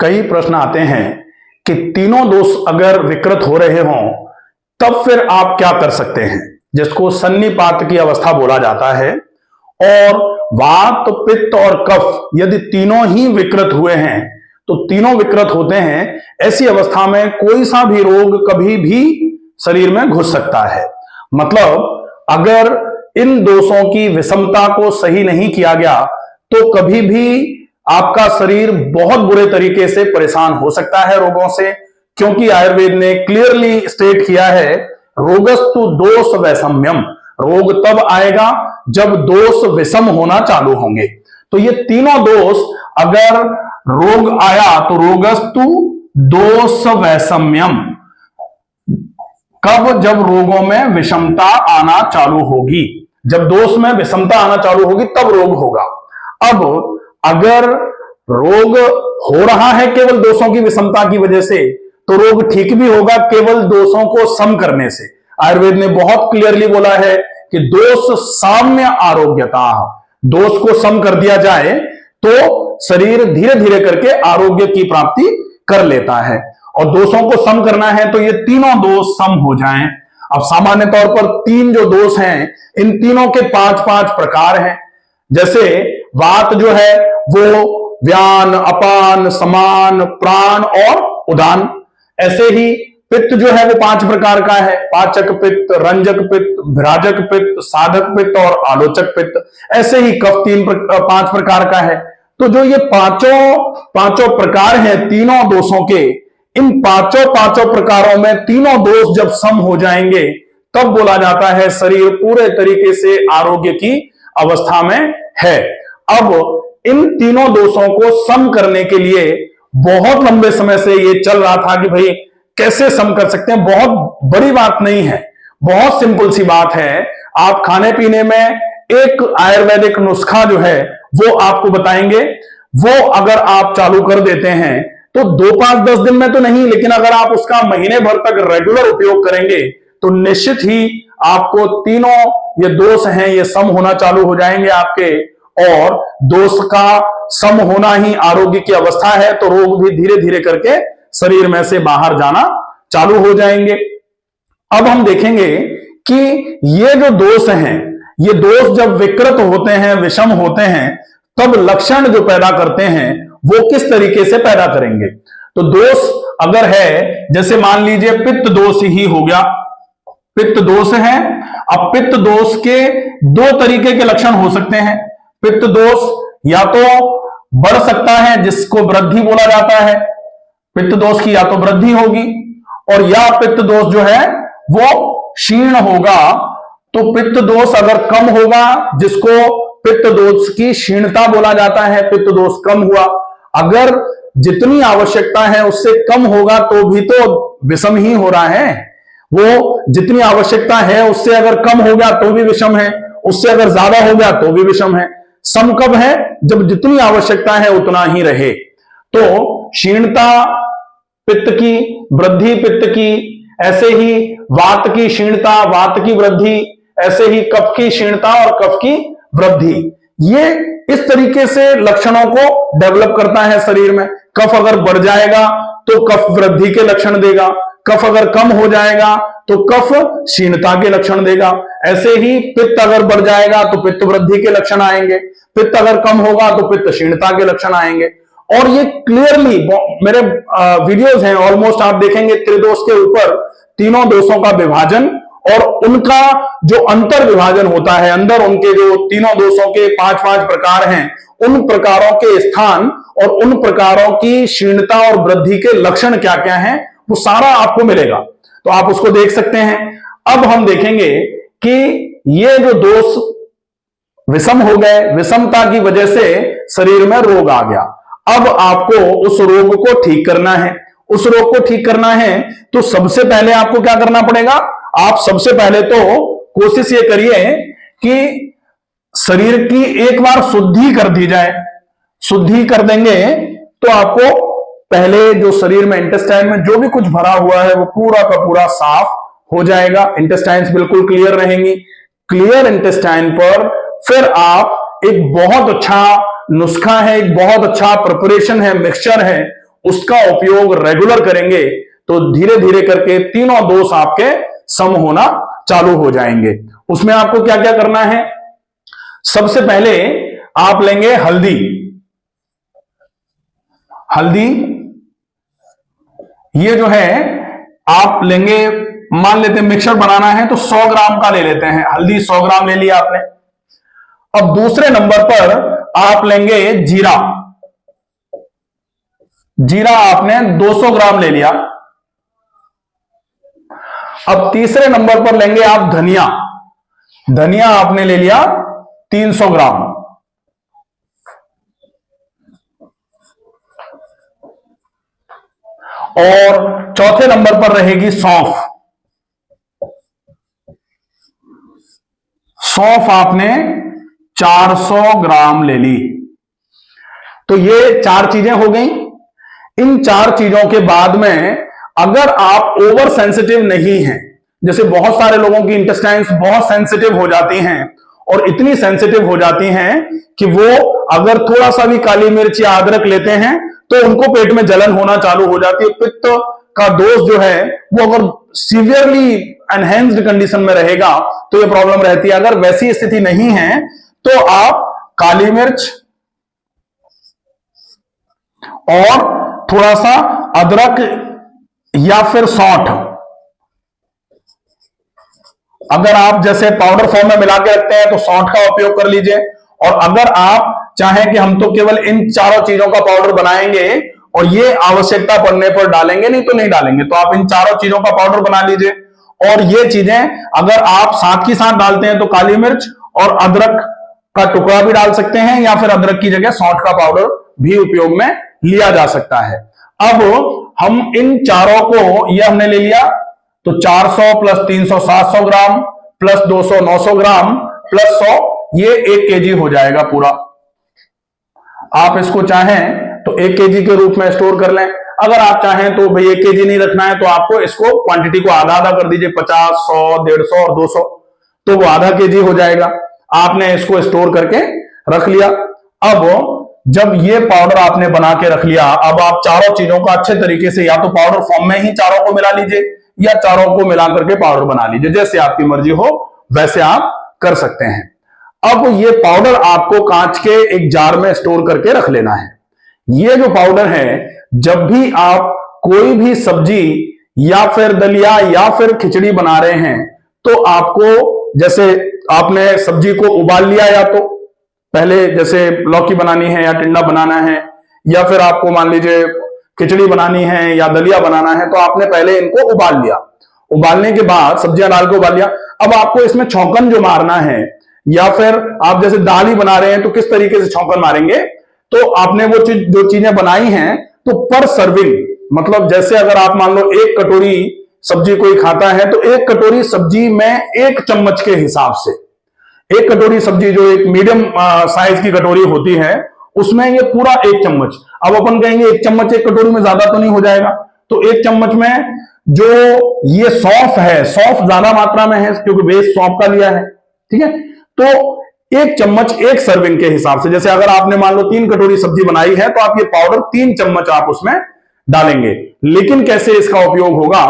कई प्रश्न आते हैं कि तीनों दोष अगर विकृत हो रहे हों तब फिर आप क्या कर सकते हैं, जिसको सन्निपात की अवस्था बोला जाता है। और वात, पित्त और कफ यदि तीनों ही विकृत हुए हैं तो तीनों विकृत होते हैं, ऐसी अवस्था में कोई सा भी रोग कभी भी शरीर में घुस सकता है। मतलब अगर इन दोषों की विषमता को सही नहीं किया गया तो कभी भी आपका शरीर बहुत बुरे तरीके से परेशान हो सकता है रोगों से, क्योंकि आयुर्वेद ने क्लियरली स्टेट किया है रोगस्तु दोष वैषम्यम, रोग तब आएगा जब दोष विषम होना चालू होंगे। तो ये तीनों दोष अगर रोग आया तो रोगस्तु दोष वैषम्यम, कब? जब रोगों में विषमता आना चालू होगी, जब दोष में विषमता आना चालू होगी तब रोग होगा। अब अगर रोग हो रहा है केवल दोषों की विषमता की वजह से तो रोग ठीक भी होगा केवल दोषों को सम करने से। आयुर्वेद ने बहुत क्लियरली बोला है कि दोष साम्य आरोग्यता, दोष को सम कर दिया जाए तो शरीर धीरे धीरे करके आरोग्य की प्राप्ति कर लेता है। और दोषों को सम करना है तो ये तीनों दोष सम हो जाएं। अब सामान्य तौर पर तीन जो दोष हैं, इन तीनों के 5-5 प्रकार हैं। जैसे वात जो है वो व्यान, अपान, समान, प्राण और उदान। ऐसे ही पित्त जो है वो 5 प्रकार का है, पाचक पित्त, रंजक पित्त, भ्राजक पित्त, साधक पित्त और आलोचक पित्त। ऐसे ही कफ 5 प्रकार का है। तो जो ये पांचों प्रकार हैं तीनों दोषों के, इन पांचों प्रकारों में तीनों दोष जब सम हो जाएंगे तब बोला जाता है शरीर पूरे तरीके से आरोग्य की अवस्था में है। अब इन तीनों दोषों को सम करने के लिए बहुत लंबे समय से ये चल रहा था कि भाई कैसे सम कर सकते हैं। बहुत बड़ी बात नहीं है, बहुत सिंपल सी बात है। आप खाने पीने में एक आयुर्वेदिक नुस्खा जो है वो आपको बताएंगे, वो अगर आप चालू कर देते हैं तो 2, 5, 10 दिन में तो नहीं, लेकिन अगर आप उसका महीने भर तक रेगुलर उपयोग करेंगे तो निश्चित ही आपको तीनों ये दोष हैं ये सम होना चालू हो जाएंगे आपके। और दोष का सम होना ही आरोग्य की अवस्था है, तो रोग भी धीरे धीरे करके शरीर में से बाहर जाना चालू हो जाएंगे। अब हम देखेंगे कि ये जो दोष हैं, ये दोष जब विकृत होते हैं, विषम होते हैं, तब लक्षण जो पैदा करते हैं वो किस तरीके से पैदा करेंगे। तो दोष अगर है, जैसे मान लीजिए पित्त दोष ही हो गया, पित्त दोष है। अब पित्त दोष के 2 तरीके के लक्षण हो सकते हैं। पित्त दोष या तो बढ़ सकता है जिसको वृद्धि बोला जाता है, पित्त दोष की या तो वृद्धि होगी, और या पित्त दोष जो है वो क्षीण होगा। तो पित्त दोष अगर कम होगा जिसको पित्त दोष की क्षीणता बोला जाता है, पित्त दोष कम हुआ। अगर जितनी आवश्यकता है उससे कम होगा तो भी तो विषम ही हो रहा है। वो जितनी आवश्यकता है उससे अगर कम हो गया तो भी विषम है, उससे अगर ज्यादा हो गया तो भी विषम है। सम कब है? जब जितनी आवश्यकता है उतना ही रहे। तो क्षीणता पित्त की, वृद्धि पित्त की, ऐसे ही वात की क्षीणता, वात की वृद्धि, ऐसे ही कफ की क्षीणता और कफ की वृद्धि। ये इस तरीके से लक्षणों को डेवलप करता है शरीर में। कफ अगर बढ़ जाएगा तो कफ वृद्धि के लक्षण देगा, कफ अगर कम हो जाएगा तो कफ क्षीणता के लक्षण देगा। ऐसे ही पित्त अगर बढ़ जाएगा तो पित्त वृद्धि के लक्षण आएंगे, पित्त अगर कम होगा तो पित्त क्षीणता के लक्षण आएंगे। और ये क्लियरली मेरे वीडियोस हैं, ऑलमोस्ट आप देखेंगे त्रिदोष के ऊपर तीनों दोषों का विभाजन और उनका जो अंतर विभाजन होता है, अंदर उनके जो तीनों दोषों के 5-5 प्रकार हैं, उन प्रकारों के स्थान और उन प्रकारों की क्षीणता और वृद्धि के लक्षण क्या क्या हैं वो सारा आपको मिलेगा, तो आप उसको देख सकते हैं। अब हम देखेंगे कि ये जो दोष विषम हो गए, विषमता की वजह से शरीर में रोग आ गया। अब आपको उस रोग को ठीक करना है। उस रोग को ठीक करना है तो सबसे पहले आपको क्या करना पड़ेगा? आप सबसे पहले तो कोशिश ये करिए कि शरीर की एक बार शुद्धि कर दी जाए। शुद्धि कर देंगे तो आपको पहले जो शरीर में इंटेस्टाइन में जो भी कुछ भरा हुआ है वो पूरा का पूरा साफ हो जाएगा। इंटेस्टाइन्स बिल्कुल क्लियर रहेंगी। क्लियर इंटेस्टाइन पर फिर आप एक बहुत अच्छा नुस्खा है, एक बहुत अच्छा प्रिपरेशन है, मिक्सचर है, उसका उपयोग रेगुलर करेंगे तो धीरे धीरे करके तीनों दोष आपके सम होना चालू हो जाएंगे। उसमें आपको क्या क्या करना है? सबसे पहले आप लेंगे हल्दी। हल्दी ये जो है आप लेंगे, मान लेते हैं मिक्सर बनाना है तो 100 ग्राम का ले लेते हैं, हल्दी 100 ग्राम ले लिया आपने। अब दूसरे नंबर पर आप लेंगे जीरा। जीरा आपने 200 ग्राम ले लिया। अब तीसरे नंबर पर लेंगे आप धनिया। धनिया आपने ले लिया 300 ग्राम। और चौथे नंबर पर रहेगी सौंफ। सौंफ आपने 400 ग्राम ले ली। तो ये 4 चीजें हो गई। इन 4 चीजों के बाद में अगर आप ओवर सेंसिटिव नहीं हैं, जैसे बहुत सारे लोगों की इंटेस्टाइन्स बहुत सेंसिटिव हो जाती हैं और इतनी सेंसिटिव हो जाती हैं कि वो अगर थोड़ा सा भी काली मिर्च या अदरक लेते हैं तो उनको पेट में जलन होना चालू हो जाती है। पित्त का दोष जो है वो अगर सीवियरली एनहेंस्ड कंडीशन में रहेगा तो ये प्रॉब्लम रहती है। अगर वैसी स्थिति नहीं है तो आप काली मिर्च और थोड़ा सा अदरक या फिर सौंठ, अगर आप जैसे पाउडर फॉर्म में मिला के रखते हैं तो सौंठ का उपयोग कर लीजिए। और अगर आप चाहें कि हम तो केवल इन चारों चीजों का पाउडर बनाएंगे और ये आवश्यकता पड़ने पर डालेंगे, नहीं तो नहीं डालेंगे, तो आप इन चारों चीजों का पाउडर बना लीजिए। और ये चीजें अगर आप साथ ही साथ डालते हैं तो काली मिर्च और अदरक का टुकड़ा भी डाल सकते हैं या फिर अदरक की जगह सौंठ का पाउडर भी उपयोग में लिया जा सकता है। अब हम इन चारों को, ये हमने ले लिया तो 400 plus 300 700 gram plus 200 900 gram plus 100 ये 1 केजी हो जाएगा पूरा। आप इसको चाहें तो 1 केजी के रूप में स्टोर कर लें। अगर आप चाहें तो भाई 1 केजी नहीं रखना है तो आपको इसको क्वांटिटी को आधा आधा कर दीजिए, 50 100 150 और 200, तो वो आधा केजी हो जाएगा। आपने इसको स्टोर करके रख लिया। अब जब ये पाउडर आपने बना के रख लिया, अब आप चारों चीजों का अच्छे तरीके से या तो पाउडर फॉर्म में ही चारों को मिला लीजिए या चारों को मिला करके पाउडर बना लीजिए, जैसे आपकी मर्जी हो वैसे आप कर सकते हैं। अब ये पाउडर आपको कांच के एक जार में स्टोर करके रख लेना है। ये जो पाउडर है, जब भी आप कोई भी सब्जी या फिर दलिया या फिर खिचड़ी बना रहे हैं तो आपको, जैसे आपने सब्जी को उबाल लिया, या तो पहले जैसे लौकी बनानी है या टिंडा बनाना है या फिर आपको मान लीजिए खिचड़ी बनानी है या दलिया बनाना है, तो आपने पहले इनको उबाल लिया। उबालने के बाद सब्जियां डाल के उबाल लिया। अब आपको इसमें छौंकन जो मारना है, या फिर आप जैसे दाल ही बना रहे हैं तो किस तरीके से छौंकन मारेंगे, तो आपने वो जो चीजें बनाई हैं तो पर सर्विंग, मतलब जैसे अगर आप मान लो 1 कटोरी सब्जी कोई खाता है तो 1 कटोरी सब्जी में 1 चम्मच के हिसाब से, 1 कटोरी सब्जी जो एक मीडियम साइज की कटोरी होती है उसमें ये पूरा 1 चम्मच। अब अपन कहेंगे 1 चम्मच 1 कटोरी में ज्यादा तो नहीं हो जाएगा, तो 1 चम्मच में जो ये सौंफ है, सौंफ ज्यादा मात्रा में है क्योंकि बेस सौंफ का लिया है, ठीक है। तो 1 चम्मच 1 सर्विंग के हिसाब से, जैसे अगर आपने मान लो 3 कटोरी सब्जी बनाई है तो आप ये पाउडर 3 चम्मच आप उसमें डालेंगे। लेकिन कैसे इसका उपयोग होगा,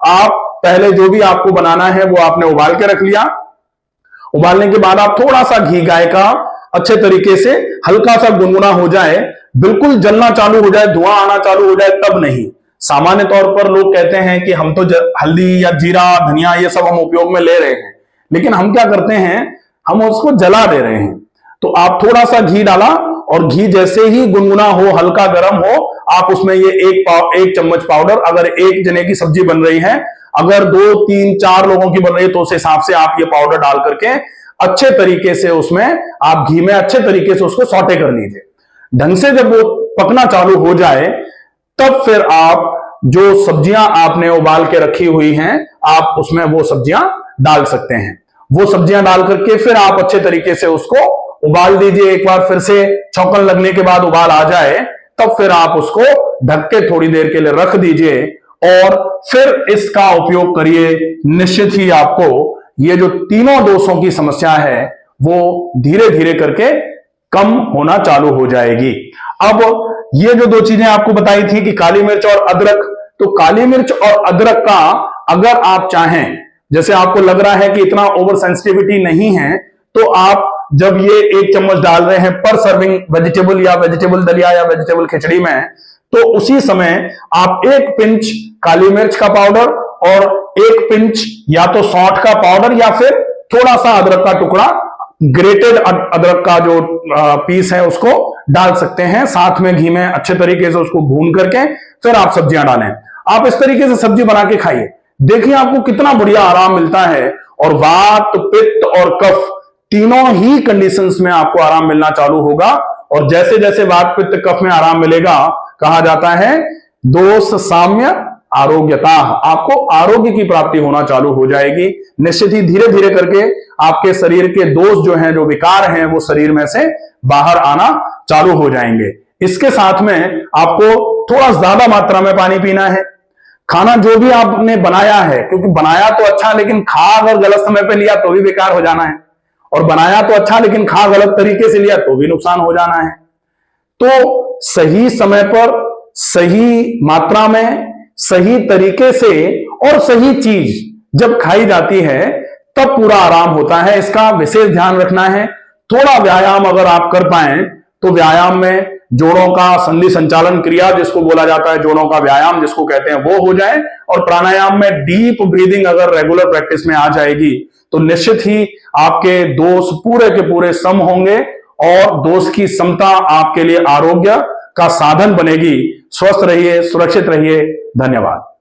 आप पहले जो भी आपको बनाना है वो आपने उबाल के रख लिया। उबालने के बाद आप थोड़ा सा घी गाय का अच्छे तरीके से हल्का सा गुनगुना हो जाए, बिल्कुल जलना चालू हो जाए, धुआं आना चालू हो जाए, तब नहीं। सामान्य तौर पर लोग कहते हैं कि हम तो हल्दी या जीरा धनिया ये सब हम उपयोग में ले रहे हैं, लेकिन हम क्या करते हैं, हम उसको जला दे रहे हैं। तो आप थोड़ा सा घी डाला और घी जैसे ही गुनगुना हो, हल्का गर्म हो, आप उसमें ये 1 चम्मच पाउडर, अगर 1 जने की सब्जी बन रही है, अगर 2 3 4 लोगों की बन रही है तो उस हिसाब से आप ये पाउडर डाल करके अच्छे तरीके से उसमें आप घी में अच्छे तरीके से उसको सौटे कर लीजिए। ढंग से जब वो पकना चालू हो जाए तब फिर आप जो सब्जियां आपने उबाल के रखी हुई हैं आप उसमें वो सब्जियां डाल सकते हैं। वो सब्जियां डाल करके फिर आप अच्छे तरीके से उसको उबाल दीजिए। एक बार फिर से छौंकन लगने के बाद उबाल आ जाए तब फिर आप उसको ढक के थोड़ी देर के लिए रख दीजिए और फिर इसका उपयोग करिए। निश्चित ही आपको ये जो तीनों दोषों की समस्या है वो धीरे धीरे करके कम होना चालू हो जाएगी। अब ये जो दो चीजें आपको बताई थी कि काली मिर्च और अदरक, तो काली मिर्च और अदरक का अगर आप चाहें, जैसे आपको लग रहा है कि इतना ओवर सेंसिटिविटी नहीं है, तो आप जब ये 1 चम्मच डाल रहे हैं पर सर्विंग वेजिटेबल या वेजिटेबल दलिया या वेजिटेबल खिचड़ी में, तो उसी समय आप 1 पिंच काली मिर्च का पाउडर और 1 पिंच या तो सौंठ का पाउडर या फिर थोड़ा सा अदरक का टुकड़ा, ग्रेटेड अदरक का जो पीस है उसको डाल सकते हैं। साथ में घी में अच्छे तरीके से उसको भून करके फिर आप सब्जियां डालें। आप इस तरीके से सब्जी बना के खाइए, देखिए आपको कितना बढ़िया आराम मिलता है। और वात, पित्त और कफ तीनों ही कंडीशंस में आपको आराम मिलना चालू होगा। और जैसे जैसे वात, पित्त, कफ में आराम मिलेगा, कहा जाता है दोष साम्य आरोग्यता, आपको आरोग्य की प्राप्ति होना चालू हो जाएगी। निश्चित ही धीरे धीरे करके आपके शरीर के दोष जो हैं, जो विकार हैं, वो शरीर में से बाहर आना चालू हो जाएंगे। इसके साथ में आपको थोड़ा ज्यादा मात्रा में पानी पीना है। खाना जो भी आपने बनाया है, क्योंकि बनाया तो अच्छा, लेकिन खा अगर गलत समय पे लिया तो भी बेकार हो जाना है, और बनाया तो अच्छा लेकिन खा गलत तरीके से लिया तो भी नुकसान हो जाना है। तो सही समय पर, सही मात्रा में, सही तरीके से और सही चीज जब खाई जाती है तब पूरा आराम होता है। इसका विशेष ध्यान रखना है। थोड़ा व्यायाम अगर आप कर पाए तो व्यायाम में जोड़ों का संधि संचालन क्रिया, जिसको बोला जाता है जोड़ों का व्यायाम जिसको कहते हैं, वो हो जाए। और प्राणायाम में डीप ब्रीदिंग अगर रेगुलर प्रैक्टिस में आ जाएगी तो निश्चित ही आपके दोष पूरे के पूरे सम होंगे, और दोष की समता आपके लिए आरोग्य का साधन बनेगी। स्वस्थ रहिए, सुरक्षित रहिए। धन्यवाद।